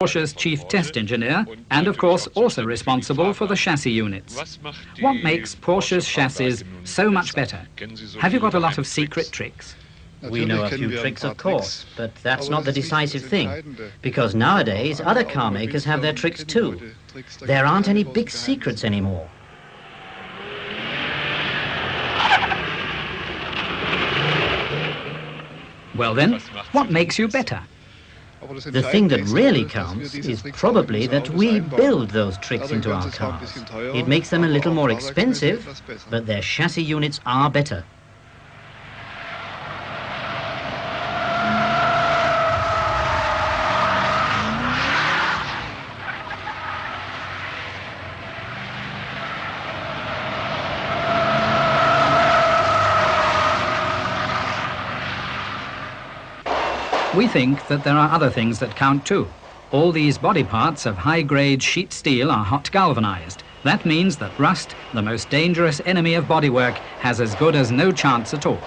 Porsche's chief test engineer, and of course also responsible for the chassis units. What makes Porsche's chassis so much better? Have you got a lot of secret tricks? We know a few tricks, of course, but that's not the decisive thing, because nowadays other car makers have their tricks too. There aren't any big secrets anymore. Well then, what makes you better? The thing that really counts is probably that we build those tricks into our cars. It makes them a little more expensive, but their chassis units are better. We think that there are other things that count too. All these body parts of high-grade sheet steel are hot galvanized. That means that rust, the most dangerous enemy of bodywork, has as good as no chance at all.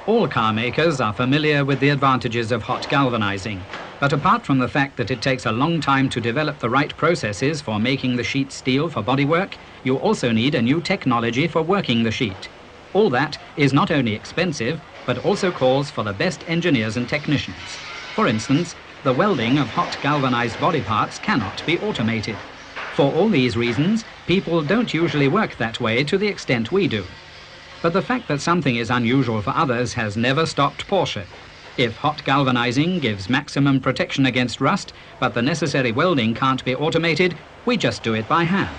All car makers are familiar with the advantages of hot galvanizing, but apart from the fact that it takes a long time to develop the right processes for making the sheet steel for bodywork, you also need a new technology for working the sheet. All that is not only expensive, but also calls for the best engineers and technicians. For instance, the welding of hot galvanized body parts cannot be automated. For all these reasons, people don't usually work that way to the extent we do. But the fact that something is unusual for others has never stopped Porsche. If hot galvanizing gives maximum protection against rust, but the necessary welding can't be automated, we just do it by hand.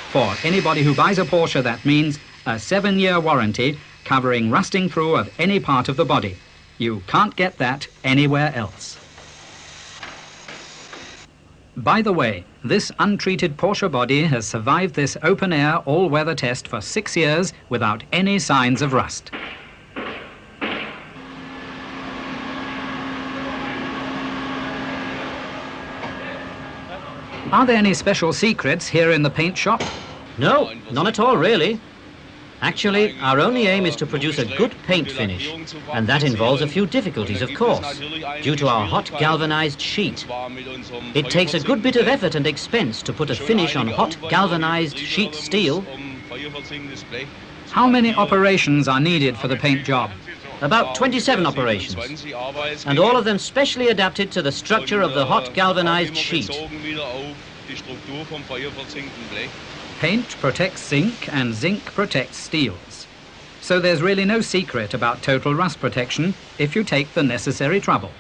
For anybody who buys a Porsche, that means a 7-year warranty covering rusting through of any part of the body. You can't get that anywhere else. By the way, this untreated Porsche body has survived this open-air all-weather test for 6 years without any signs of rust. Are there any special secrets here in the paint shop? No, none at all, really. Actually, our only aim is to produce a good paint finish, and that involves a few difficulties, of course, due to our hot galvanized sheet. It takes a good bit of effort and expense to put a finish on hot galvanized sheet steel. How many operations are needed for the paint job? About 27 operations, and all of them specially adapted to the structure of the hot galvanized sheet. Paint protects zinc and zinc protects steels. So there's really no secret about total rust protection if you take the necessary trouble.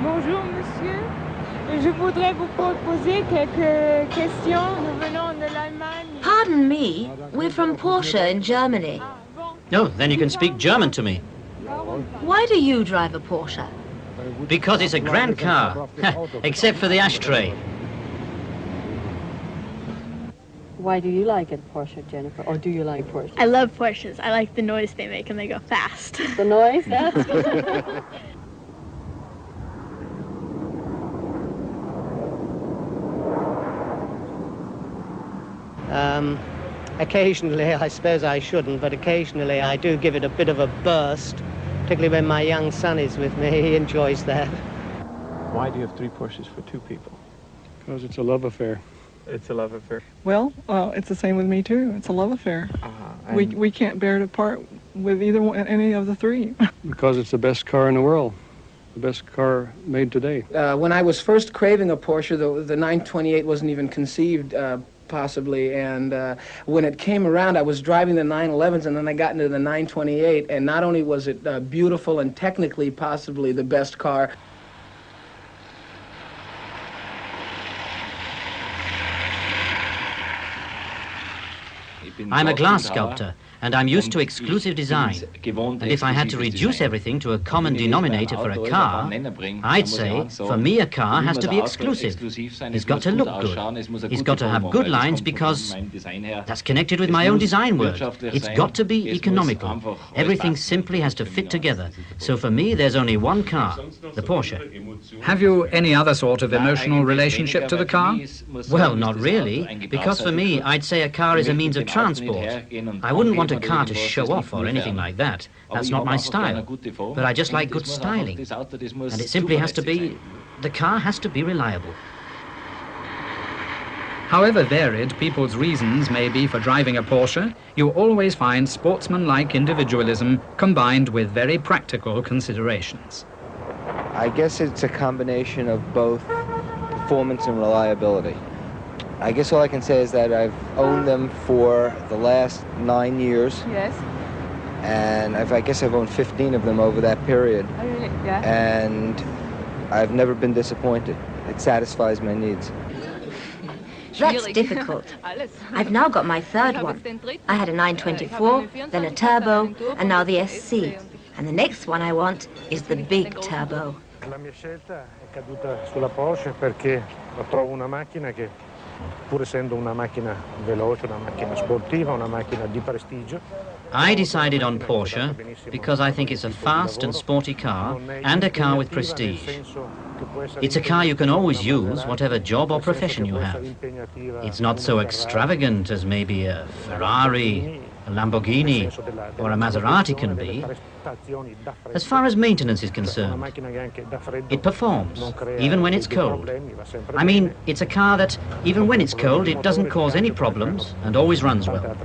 Bonjour monsieur, je voudrais vous poser quelques questions. Nous venons de l'Allemagne. Pardon me, we're from Porsche in Germany. Oh, then you can speak German to me. Why do you drive a Porsche? Because it's a grand car, except for the ashtray. Why do you like it, Porsche, Jennifer? Or do you like Porsche? I love Porsches. I like the noise they make and they go fast. The noise? That's Occasionally, I suppose I shouldn't, but occasionally I do give it a bit of a burst, particularly when my young son is with me. He enjoys that. Why do you have 3 Porsches for 2 people? Because it's a love affair. It's a love affair. Well, it's the same with me too. It's a love affair. We can't bear to part with either one, any of the 3. Because it's the best car in the world. The best car made today. When I was first craving a Porsche, the 928 wasn't even conceived, possibly, and when it came around, I was driving the 911s, and then I got into the 928, and not only was it beautiful and technically possibly the best car. I'm a glass sculptor, and I'm used to exclusive design. And if I had to reduce everything to a common denominator for a car, I'd say, for me, a car has to be exclusive. It's got to look good. It's got to have good lines because that's connected with my own design work. It's got to be economical. Everything simply has to fit together. So for me, there's only one car, the Porsche. Have you any other sort of emotional relationship to the car? Well, not really, because for me, I'd say a car is a means of transport. I wouldn't want a car to show off or anything like that. That's not my style. But I just like good styling. And it simply has to be, the car has to be reliable. However varied people's reasons may be for driving a Porsche, you always find sportsman-like individualism combined with very practical considerations. I guess it's a combination of both performance and reliability. I guess all I can say is that I've owned them for the last 9 years. Yes. And I guess I've owned 15 of them over that period. Oh, really? Yeah. And I've never been disappointed. It satisfies my needs. That's difficult. I've now got my third one. I had a 924, then a turbo, and now the SC. And the next one I want is the big turbo. La mia scelta è caduta sulla Porsche perché la trovo una macchina che, pur essendo una macchina veloce, una macchina sportiva, una macchina di prestigio. I decided on Porsche because I think it's a fast and sporty car and a car with prestige. It's a car you can always use, whatever job or profession you have. It's not so extravagant as maybe a Ferrari, a Lamborghini, or a Maserati can be. As far as maintenance is concerned, it performs, even when it's cold. I mean, it's a car that, even when it's cold, it doesn't cause any problems and always runs well.